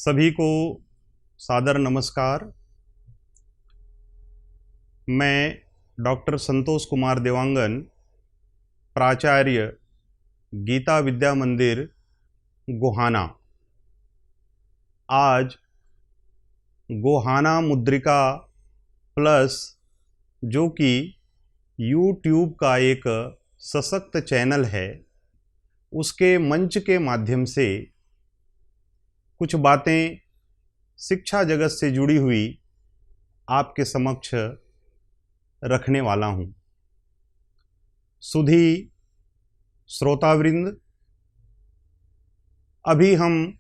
सभी को सादर नमस्कार। मैं डॉक्टर संतोष कुमार देवांगन, प्राचार्य गीता विद्या मंदिर गोहाना। आज गोहाना मुद्रिका प्लस, जो कि यूट्यूब का एक सशक्त चैनल है, उसके मंच के माध्यम से कुछ बातें शिक्षा जगत से जुड़ी हुई आपके समक्ष रखने वाला हूं। सुधी श्रोतावृंद, अभी हम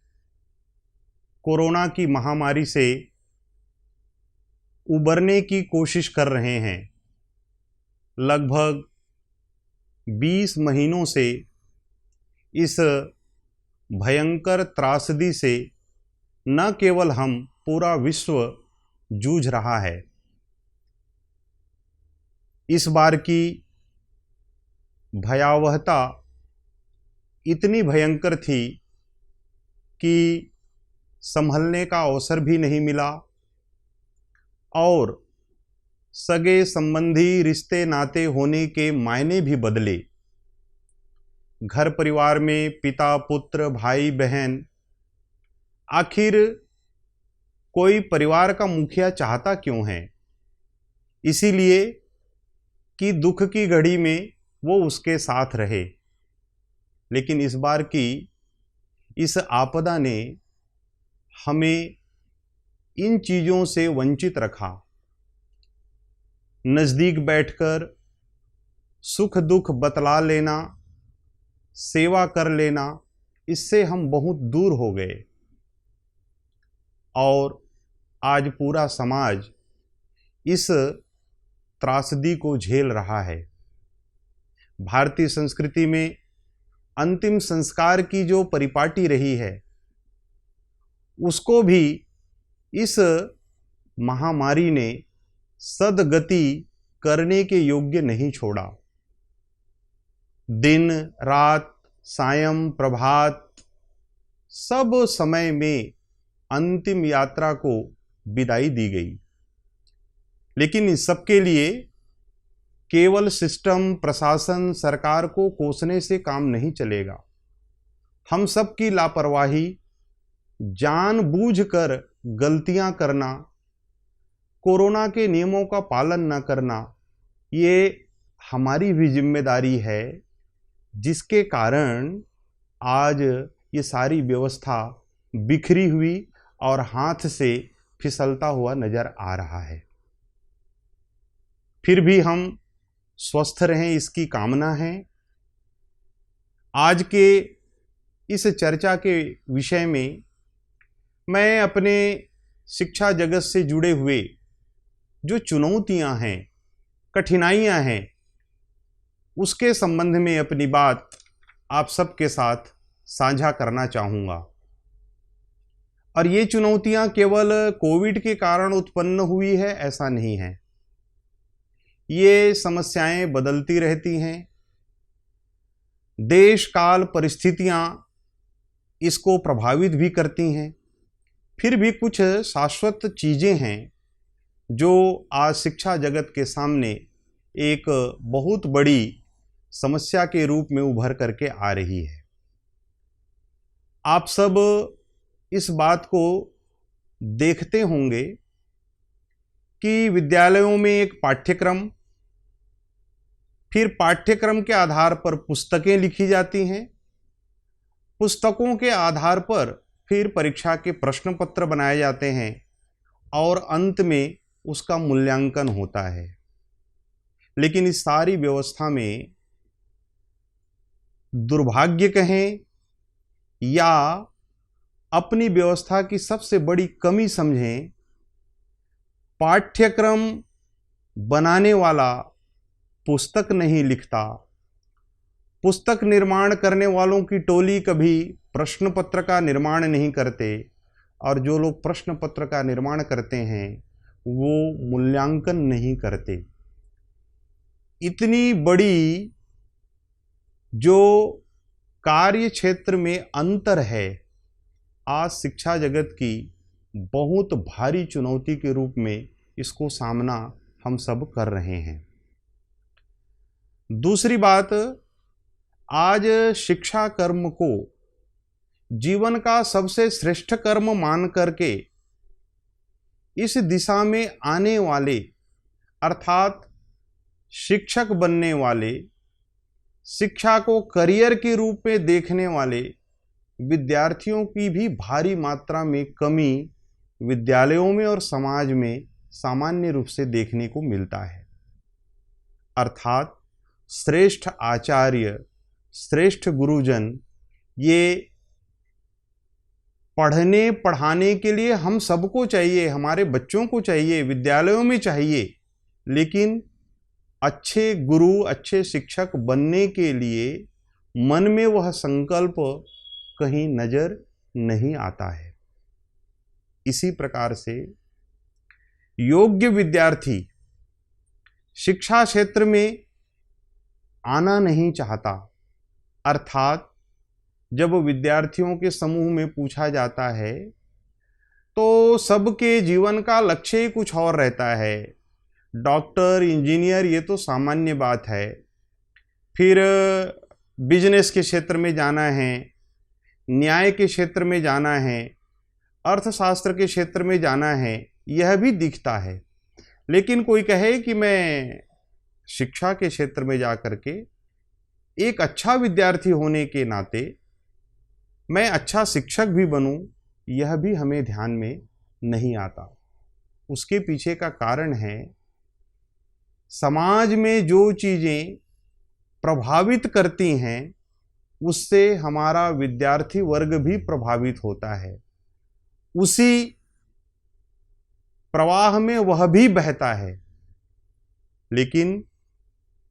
कोरोना की महामारी से उबरने की कोशिश कर रहे हैं। लगभग 20 महीनों से इस भयंकर त्रासदी से न केवल हम, पूरा विश्व जूझ रहा है। इस बार की भयावहता इतनी भयंकर थी कि संभलने का अवसर भी नहीं मिला और सगे संबंधी रिश्ते नाते होने के मायने भी बदले। घर परिवार में पिता पुत्र भाई बहन, आखिर कोई परिवार का मुखिया चाहता क्यों है? इसीलिए कि दुख की घड़ी में वो उसके साथ रहे। लेकिन इस बार की इस आपदा ने हमें इन चीज़ों से वंचित रखा। नज़दीक बैठकर सुख दुख बतला लेना, सेवा कर लेना, इससे हम बहुत दूर हो गए और आज पूरा समाज इस त्रासदी को झेल रहा है। भारतीय संस्कृति में अंतिम संस्कार की जो परिपाटी रही है, उसको भी इस महामारी ने सद्गति करने के योग्य नहीं छोड़ा। दिन रात सायं प्रभात सब समय में अंतिम यात्रा को विदाई दी गई। लेकिन इस सब के लिए केवल सिस्टम, प्रशासन, सरकार को कोसने से काम नहीं चलेगा। हम सब की लापरवाही, जानबूझकर गलतियां करना, कोरोना के नियमों का पालन न करना, ये हमारी भी जिम्मेदारी है, जिसके कारण आज ये सारी व्यवस्था बिखरी हुई और हाथ से फिसलता हुआ नजर आ रहा है। फिर भी हम स्वस्थ रहें, इसकी कामना है। आज के इस चर्चा के विषय में मैं अपने शिक्षा जगत से जुड़े हुए जो चुनौतियां हैं, कठिनाइयां हैं, उसके संबंध में अपनी बात आप सबके साथ साझा करना चाहूँगा। और ये चुनौतियां केवल कोविड के कारण उत्पन्न हुई है, ऐसा नहीं है। ये समस्याएं बदलती रहती हैं। देश काल परिस्थितियां इसको प्रभावित भी करती हैं। फिर भी कुछ शाश्वत चीज़ें हैं जो आज शिक्षा जगत के सामने एक बहुत बड़ी समस्या के रूप में उभर करके आ रही है। आप सब इस बात को देखते होंगे कि विद्यालयों में एक पाठ्यक्रम, फिर पाठ्यक्रम के आधार पर पुस्तकें लिखी जाती हैं, पुस्तकों के आधार पर फिर परीक्षा के प्रश्न पत्र बनाए जाते हैं और अंत में उसका मूल्यांकन होता है। लेकिन इस सारी व्यवस्था में दुर्भाग्य कहें या अपनी व्यवस्था की सबसे बड़ी कमी समझें, पाठ्यक्रम बनाने वाला पुस्तक नहीं लिखता। पुस्तक निर्माण करने वालों की टोली कभी प्रश्न पत्र का निर्माण नहीं करते और जो लोग प्रश्न पत्र का निर्माण करते हैं वो मूल्यांकन नहीं करते। इतनी बड़ी जो कार्य क्षेत्र में अंतर है, आज शिक्षा जगत की बहुत भारी चुनौती के रूप में इसको सामना हम सब कर रहे हैं। दूसरी बात, आज शिक्षा कर्म को जीवन का सबसे श्रेष्ठ कर्म मान करके इस दिशा में आने वाले अर्थात शिक्षक बनने वाले, शिक्षा को करियर के रूप में देखने वाले विद्यार्थियों की भी भारी मात्रा में कमी विद्यालयों में और समाज में सामान्य रूप से देखने को मिलता है। अर्थात श्रेष्ठ आचार्य, श्रेष्ठ गुरुजन ये पढ़ने पढ़ाने के लिए हम सबको चाहिए, हमारे बच्चों को चाहिए, विद्यालयों में चाहिए, लेकिन अच्छे गुरु, अच्छे शिक्षक बनने के लिए मन में वह संकल्प कहीं नजर नहीं आता है। इसी प्रकार से योग्य विद्यार्थी शिक्षा क्षेत्र में आना नहीं चाहता। अर्थात जब विद्यार्थियों के समूह में पूछा जाता है तो सबके जीवन का लक्ष्य ही कुछ और रहता है। डॉक्टर, इंजीनियर ये तो सामान्य बात है, फिर बिजनेस के क्षेत्र में जाना है, न्याय के क्षेत्र में जाना है, अर्थशास्त्र के क्षेत्र में जाना है, यह भी दिखता है। लेकिन कोई कहे कि मैं शिक्षा के क्षेत्र में जा कर के एक अच्छा विद्यार्थी होने के नाते मैं अच्छा शिक्षक भी बनूं, यह भी हमें ध्यान में नहीं आता। उसके पीछे का कारण है समाज में जो चीज़ें प्रभावित करती हैं उससे हमारा विद्यार्थी वर्ग भी प्रभावित होता है, उसी प्रवाह में वह भी बहता है। लेकिन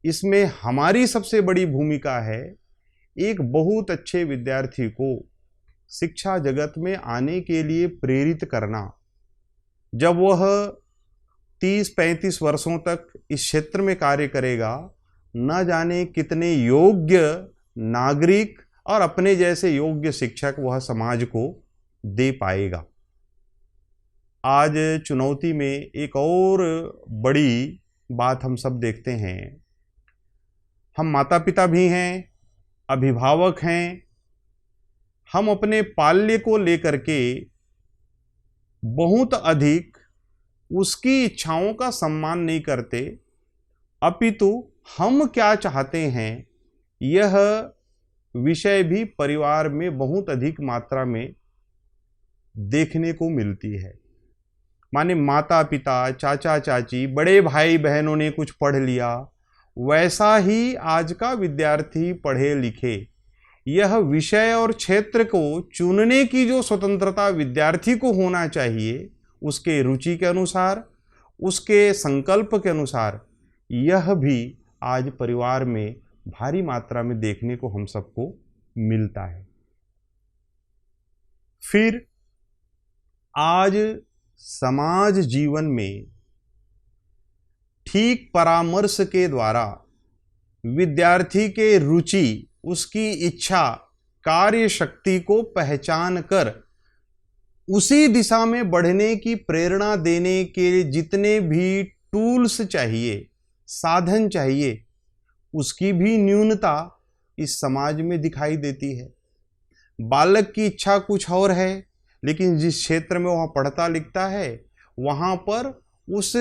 इसमें हमारी सबसे बड़ी भूमिका है एक बहुत अच्छे विद्यार्थी को शिक्षा जगत में आने के लिए प्रेरित करना। जब वह 30-35 वर्षों तक इस क्षेत्र में कार्य करेगा, न जाने कितने योग्य नागरिक और अपने जैसे योग्य शिक्षक वह समाज को दे पाएगा। आज चुनौती में एक और बड़ी बात हम सब देखते हैं। हम माता पिता भी हैं, अभिभावक हैं, हम अपने पाल्य को लेकर के बहुत अधिक उसकी इच्छाओं का सम्मान नहीं करते, अपितु हम क्या चाहते हैं यह विषय भी परिवार में बहुत अधिक मात्रा में देखने को मिलती है। माने माता पिता, चाचा चाची, बड़े भाई बहनों ने कुछ पढ़ लिया, वैसा ही आज का विद्यार्थी पढ़े लिखे। यह विषय और क्षेत्र को चुनने की जो स्वतंत्रता विद्यार्थी को होना चाहिए, उसके रुचि के अनुसार, उसके संकल्प के अनुसार, यह भी आज परिवार में भारी मात्रा में देखने को हम सबको मिलता है। फिर आज समाज जीवन में ठीक परामर्श के द्वारा विद्यार्थी के रुचि, उसकी इच्छा, कार्य शक्ति को पहचान कर उसी दिशा में बढ़ने की प्रेरणा देने के जितने भी टूल्स चाहिए, साधन चाहिए, उसकी भी न्यूनता इस समाज में दिखाई देती है। बालक की इच्छा कुछ और है, लेकिन जिस क्षेत्र में वह पढ़ता लिखता है वहाँ पर उस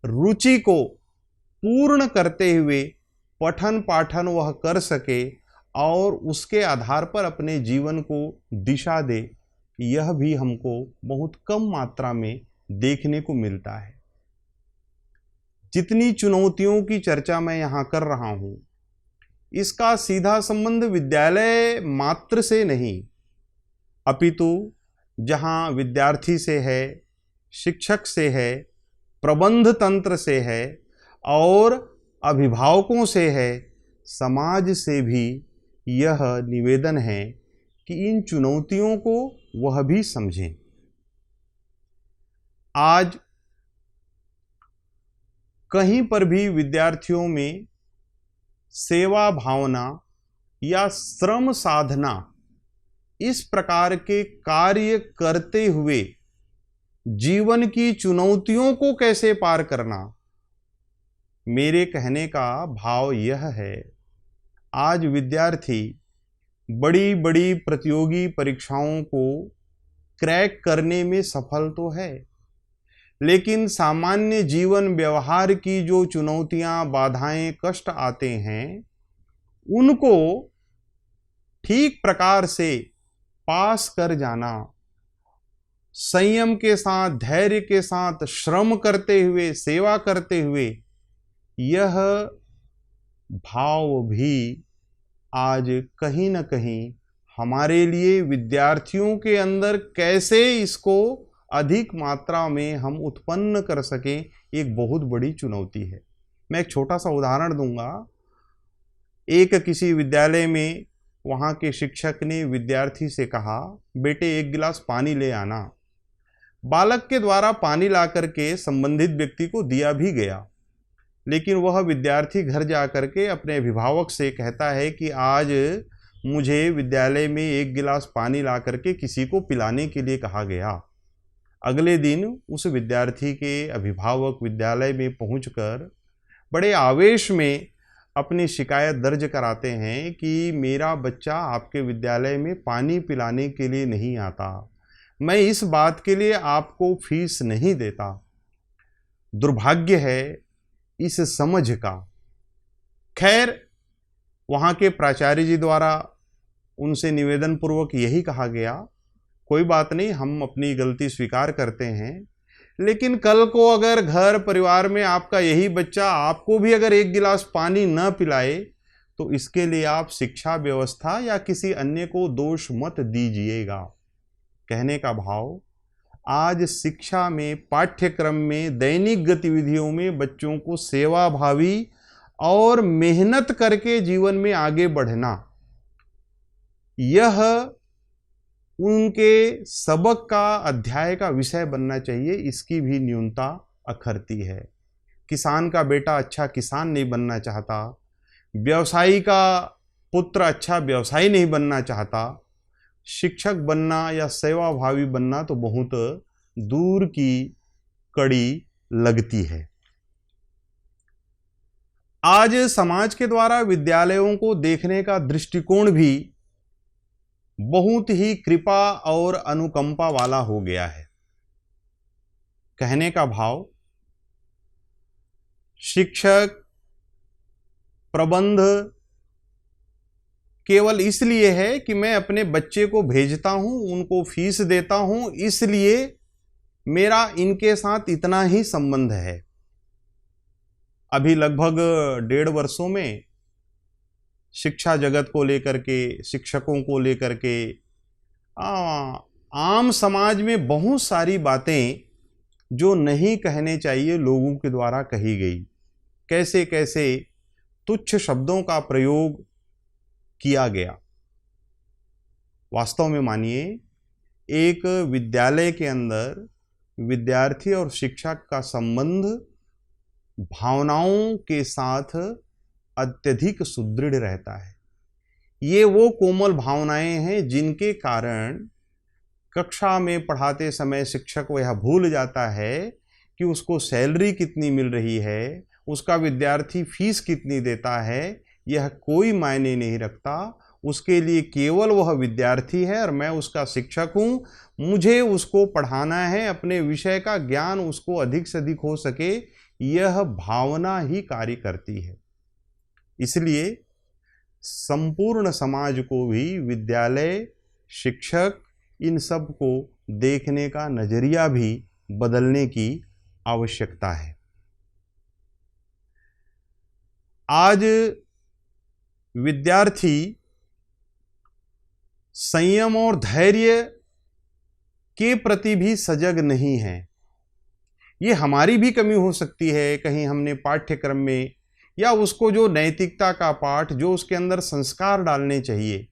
रुचि को पूर्ण करते हुए पठन पाठन वह कर सके और उसके आधार पर अपने जीवन को दिशा दे, यह भी हमको बहुत कम मात्रा में देखने को मिलता है। जितनी चुनौतियों की चर्चा मैं यहाँ कर रहा हूँ, इसका सीधा संबंध विद्यालय मात्र से नहीं, अपितु जहाँ विद्यार्थी से है, शिक्षक से है, प्रबंध तंत्र से है और अभिभावकों से है, समाज से भी यह निवेदन है कि इन चुनौतियों को वह भी समझें। आज कहीं पर भी विद्यार्थियों में सेवा भावना या श्रम साधना इस प्रकार के कार्य करते हुए जीवन की चुनौतियों को कैसे पार करना। मेरे कहने का भाव यह है, आज विद्यार्थी बड़ी बड़ी प्रतियोगी परीक्षाओं को क्रैक करने में सफल तो है, लेकिन सामान्य जीवन व्यवहार की जो चुनौतियां, बाधाएं, कष्ट आते हैं, उनको ठीक प्रकार से पास कर जाना, संयम के साथ, धैर्य के साथ, श्रम करते हुए, सेवा करते हुए, यह भाव भी आज कहीं न कहीं हमारे लिए विद्यार्थियों के अंदर कैसे इसको अधिक मात्रा में हम उत्पन्न कर सकें, एक बहुत बड़ी चुनौती है। मैं एक छोटा सा उदाहरण दूंगा। एक किसी विद्यालय में वहाँ के शिक्षक ने विद्यार्थी से कहा, बेटे एक गिलास पानी ले आना। बालक के द्वारा पानी ला करके संबंधित व्यक्ति को दिया भी गया, लेकिन वह विद्यार्थी घर जा करके अपने अभिभावक से कहता है कि आज मुझे विद्यालय में एक गिलास पानी ला करके किसी को पिलाने के लिए कहा गया। अगले दिन उस विद्यार्थी के अभिभावक विद्यालय में पहुंचकर बड़े आवेश में अपनी शिकायत दर्ज कराते हैं कि मेरा बच्चा आपके विद्यालय में पानी पिलाने के लिए नहीं आता, मैं इस बात के लिए आपको फीस नहीं देता। दुर्भाग्य है इस समझ का। खैर, वहाँ के प्राचार्य जी द्वारा उनसे निवेदन पूर्वक यही कहा गया, कोई बात नहीं, हम अपनी गलती स्वीकार करते हैं, लेकिन कल को अगर घर परिवार में आपका यही बच्चा आपको भी अगर एक गिलास पानी न पिलाए तो इसके लिए आप शिक्षा व्यवस्था या किसी अन्य को दोष मत दीजिएगा। कहने का भाव, आज शिक्षा में, पाठ्यक्रम में, दैनिक गतिविधियों में बच्चों को सेवाभावी और मेहनत करके जीवन में आगे बढ़ना, यह उनके सबक का, अध्याय का विषय बनना चाहिए। इसकी भी न्यूनता अखरती है। किसान का बेटा अच्छा किसान नहीं बनना चाहता, व्यवसायी का पुत्र अच्छा व्यवसायी नहीं बनना चाहता, शिक्षक बनना या सेवाभावी बनना तो बहुत दूर की कड़ी लगती है। आज समाज के द्वारा विद्यालयों को देखने का दृष्टिकोण भी बहुत ही कृपा और अनुकंपा वाला हो गया है। कहने का भाव, शिक्षक प्रबंध केवल इसलिए है कि मैं अपने बच्चे को भेजता हूं, उनको फीस देता हूं, इसलिए मेरा इनके साथ इतना ही संबंध है। अभी लगभग 1.5 वर्षों में शिक्षा जगत को लेकर के, शिक्षकों को लेकर के, आम समाज में बहुत सारी बातें जो नहीं कहने चाहिए लोगों के द्वारा कही गई। कैसे कैसे तुच्छ शब्दों का प्रयोग किया गया। वास्तव में मानिए, एक विद्यालय के अंदर विद्यार्थी और शिक्षक का संबंध भावनाओं के साथ अत्यधिक सुदृढ़ रहता है। ये वो कोमल भावनाएं हैं जिनके कारण कक्षा में पढ़ाते समय शिक्षक को यह भूल जाता है कि उसको सैलरी कितनी मिल रही है, उसका विद्यार्थी फीस कितनी देता है, यह कोई मायने नहीं रखता। उसके लिए केवल वह विद्यार्थी है और मैं उसका शिक्षक हूँ, मुझे उसको पढ़ाना है, अपने विषय का ज्ञान उसको अधिक से अधिक हो सके, यह भावना ही कार्य करती है। इसलिए संपूर्ण समाज को भी विद्यालय, शिक्षक, इन सब को देखने का नजरिया भी बदलने की आवश्यकता है। आज विद्यार्थी संयम और धैर्य के प्रति भी सजग नहीं है। ये हमारी भी कमी हो सकती है, कहीं हमने पाठ्यक्रम में या उसको जो नैतिकता का पाठ, जो उसके अंदर संस्कार डालने चाहिए,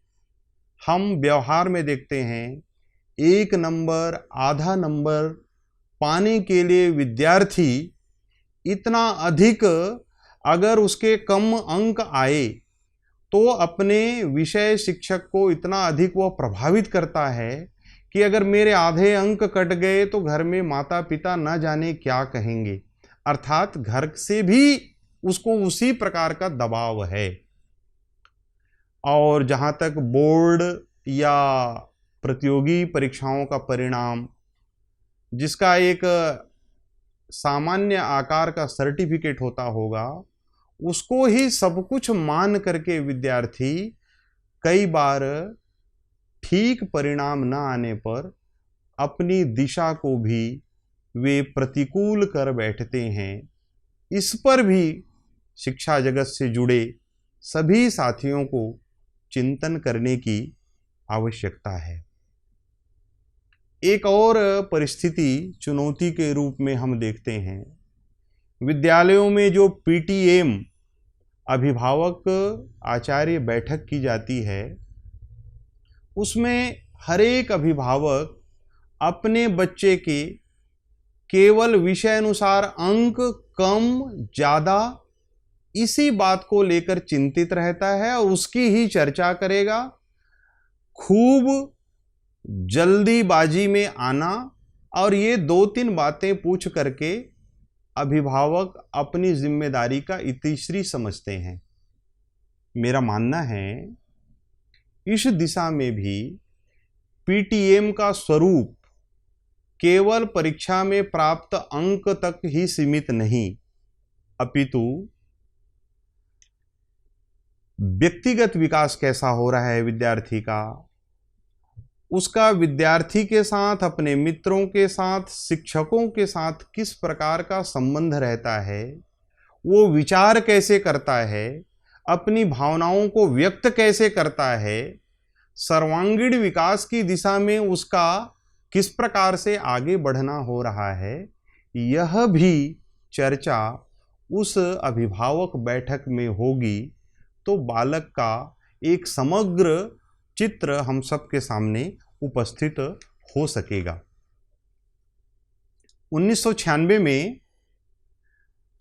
हम व्यवहार में देखते हैं 1 नंबर, आधा नंबर पाने के लिए विद्यार्थी इतना अधिक, अगर उसके कम अंक आए तो अपने विषय शिक्षक को इतना अधिक वह प्रभावित करता है कि अगर मेरे आधे अंक कट गए तो घर में माता पिता न जाने क्या कहेंगे। अर्थात घर से भी उसको उसी प्रकार का दबाव है। और जहाँ तक बोर्ड या प्रतियोगी परीक्षाओं का परिणाम, जिसका एक सामान्य आकार का सर्टिफिकेट होता होगा, उसको ही सब कुछ मान करके विद्यार्थी कई बार ठीक परिणाम न आने पर अपनी दिशा को भी वे प्रतिकूल कर बैठते हैं। इस पर भी शिक्षा जगत से जुड़े सभी साथियों को चिंतन करने की आवश्यकता है। एक और परिस्थिति चुनौती के रूप में हम देखते हैं, विद्यालयों में जो पीटीएम अभिभावक आचार्य बैठक की जाती है, उसमें हर एक अभिभावक अपने बच्चे के केवल विषय अनुसार अंक कम ज़्यादा इसी बात को लेकर चिंतित रहता है और उसकी ही चर्चा करेगा। खूब जल्दीबाजी में आना और ये 2-3 बातें पूछ करके अभिभावक अपनी जिम्मेदारी का इतिश्री समझते हैं। मेरा मानना है इस दिशा में भी पीटीएम का स्वरूप केवल परीक्षा में प्राप्त अंक तक ही सीमित नहीं, अपितु व्यक्तिगत विकास कैसा हो रहा है विद्यार्थी का, उसका विद्यार्थी के साथ, अपने मित्रों के साथ, शिक्षकों के साथ किस प्रकार का संबंध रहता है, वो विचार कैसे करता है, अपनी भावनाओं को व्यक्त कैसे करता है, सर्वांगीण विकास की दिशा में उसका किस प्रकार से आगे बढ़ना हो रहा है, यह भी चर्चा उस अभिभावक बैठक में होगी तो बालक का एक समग्र चित्र हम सबके सामने उपस्थित हो सकेगा। 1996 में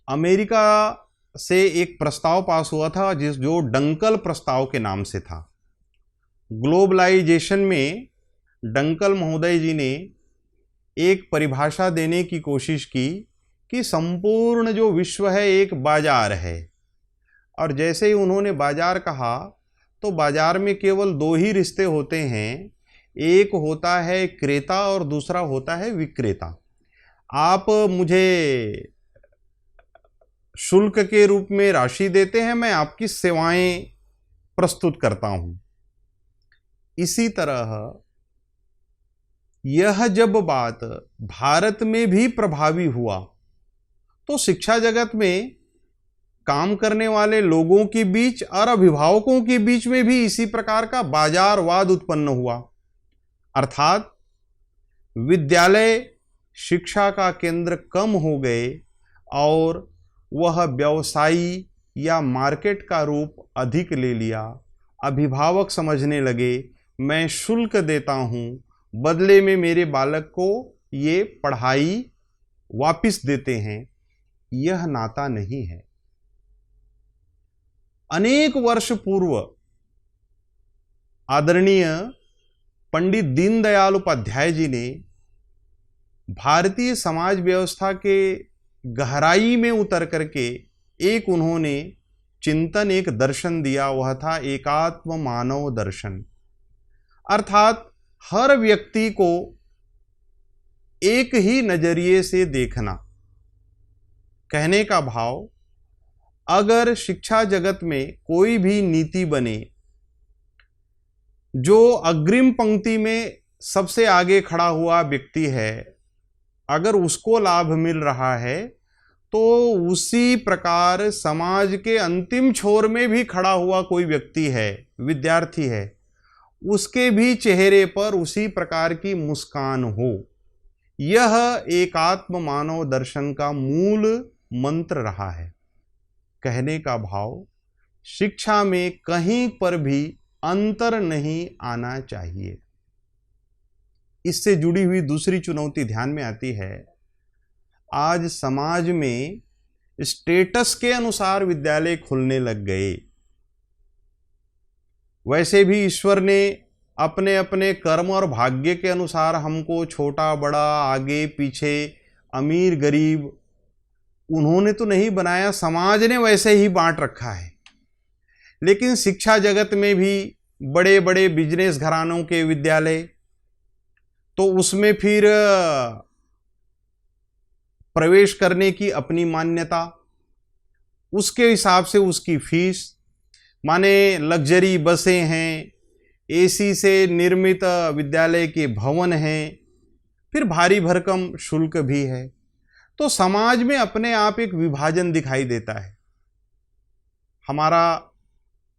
अमेरिका से एक प्रस्ताव पास हुआ था जो डंकल प्रस्ताव के नाम से था। ग्लोबलाइजेशन में डंकल महोदय जी ने एक परिभाषा देने की कोशिश की कि संपूर्ण जो विश्व है एक बाजार है, और जैसे ही उन्होंने बाजार कहा तो बाजार में केवल 2 ही रिश्ते होते हैं, एक होता है क्रेता और दूसरा होता है विक्रेता। आप मुझे शुल्क के रूप में राशि देते हैं, मैं आपकी सेवाएं प्रस्तुत करता हूं। इसी तरह यह जब बात भारत में भी प्रभावी हुआ तो शिक्षा जगत में काम करने वाले लोगों के बीच और अभिभावकों के बीच में भी इसी प्रकार का बाजारवाद उत्पन्न हुआ। अर्थात विद्यालय शिक्षा का केंद्र कम हो गए और वह व्यवसायी या मार्केट का रूप अधिक ले लिया। अभिभावक समझने लगे मैं शुल्क देता हूँ, बदले में मेरे बालक को ये पढ़ाई वापस देते हैं। यह नाता नहीं है। अनेक वर्ष पूर्व आदरणीय पंडित दीनदयाल उपाध्याय जी ने भारतीय समाज व्यवस्था के गहराई में उतर करके एक उन्होंने चिंतन, एक दर्शन दिया, वह था एकात्म मानव दर्शन। अर्थात हर व्यक्ति को एक ही नजरिए से देखना। कहने का भाव, अगर शिक्षा जगत में कोई भी नीति बने, जो अग्रिम पंक्ति में सबसे आगे खड़ा हुआ व्यक्ति है, अगर उसको लाभ मिल रहा है तो उसी प्रकार समाज के अंतिम छोर में भी खड़ा हुआ कोई व्यक्ति है, विद्यार्थी है, उसके भी चेहरे पर उसी प्रकार की मुस्कान हो। यह एकात्म मानव दर्शन का मूल मंत्र रहा है। कहने का भाव, शिक्षा में कहीं पर भी अंतर नहीं आना चाहिए। इससे जुड़ी हुई दूसरी चुनौती ध्यान में आती है। आज समाज में स्टेटस के अनुसार विद्यालय खुलने लग गए। वैसे भी ईश्वर ने अपने अपने कर्म और भाग्य के अनुसार हमको छोटा बड़ा, आगे पीछे, अमीर गरीब, उन्होंने तो नहीं बनाया, समाज ने वैसे ही बांट रखा है। लेकिन शिक्षा जगत में भी बड़े बड़े बिजनेस घरानों के विद्यालय, तो उसमें फिर प्रवेश करने की अपनी मान्यता, उसके हिसाब से उसकी फीस, माने लग्जरी बसें हैं, एसी से निर्मित विद्यालय के भवन हैं, फिर भारी भरकम शुल्क भी है। तो समाज में अपने आप एक विभाजन दिखाई देता है। हमारा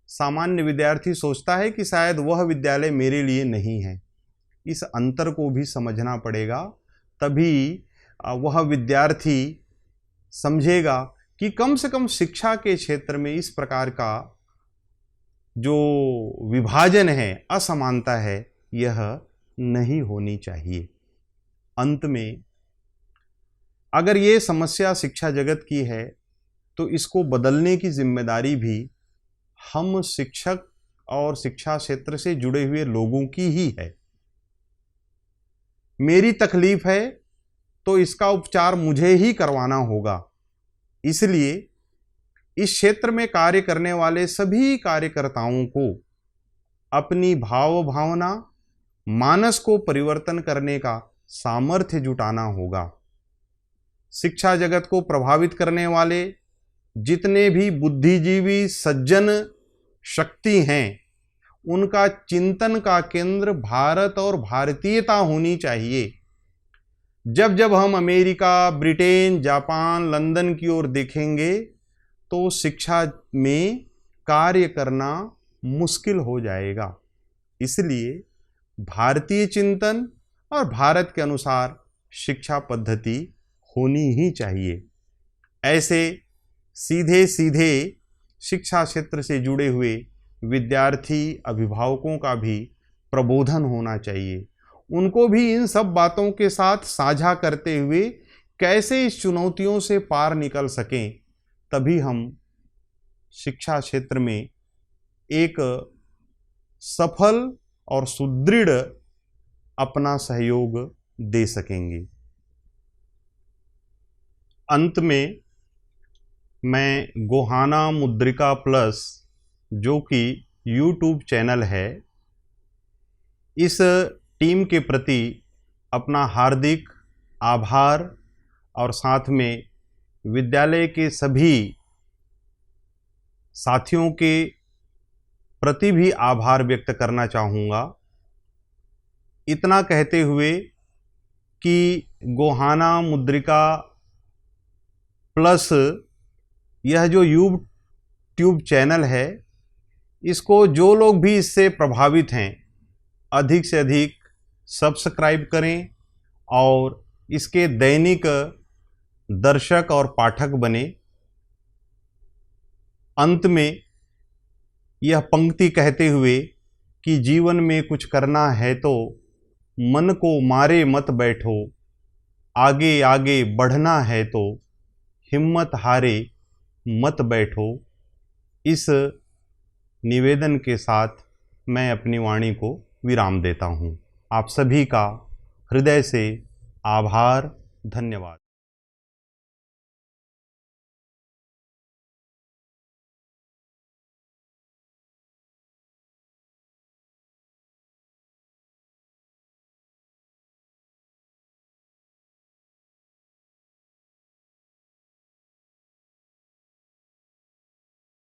सामान्य विद्यार्थी सोचता है कि शायद वह विद्यालय मेरे लिए नहीं है। इस अंतर को भी समझना पड़ेगा, तभी वह विद्यार्थी समझेगा कि कम से कम शिक्षा के क्षेत्र में इस प्रकार का जो विभाजन है, असमानता है, यह नहीं होनी चाहिए। अंत में अगर ये समस्या शिक्षा जगत की है तो इसको बदलने की जिम्मेदारी भी हम शिक्षक और शिक्षा क्षेत्र से जुड़े हुए लोगों की ही है। मेरी तकलीफ है तो इसका उपचार मुझे ही करवाना होगा। इसलिए इस क्षेत्र में कार्य करने वाले सभी कार्यकर्ताओं को अपनी भाव भावना, मानस को परिवर्तन करने का सामर्थ्य जुटाना होगा। शिक्षा जगत को प्रभावित करने वाले जितने भी बुद्धिजीवी सज्जन शक्ति हैं, उनका चिंतन का केंद्र भारत और भारतीयता होनी चाहिए। जब जब हम अमेरिका, ब्रिटेन, जापान, लंदन की ओर देखेंगे तो शिक्षा में कार्य करना मुश्किल हो जाएगा। इसलिए भारतीय चिंतन और भारत के अनुसार शिक्षा पद्धति होनी ही चाहिए। ऐसे सीधे सीधे शिक्षा क्षेत्र से जुड़े हुए विद्यार्थी, अभिभावकों का भी प्रबोधन होना चाहिए। उनको भी इन सब बातों के साथ साझा करते हुए कैसे इस चुनौतियों से पार निकल सकें, तभी हम शिक्षा क्षेत्र में एक सफल और सुदृढ़ अपना सहयोग दे सकेंगे। अंत में मैं गोहाना मुद्रिका प्लस, जो कि YouTube चैनल है, इस टीम के प्रति अपना हार्दिक आभार और साथ में विद्यालय के सभी साथियों के प्रति भी आभार व्यक्त करना चाहूँगा। इतना कहते हुए कि गोहाना मुद्रिका प्लस यह जो यूट्यूब चैनल है, इसको जो लोग भी इससे प्रभावित हैं, अधिक से अधिक सब्सक्राइब करें और इसके दैनिक दर्शक और पाठक बने। अंत में यह पंक्ति कहते हुए कि जीवन में कुछ करना है तो मन को मारे मत बैठो, आगे आगे बढ़ना है तो हिम्मत हारे मत बैठो, इस निवेदन के साथ मैं अपनी वाणी को विराम देता हूँ। आप सभी का हृदय से आभार, धन्यवाद।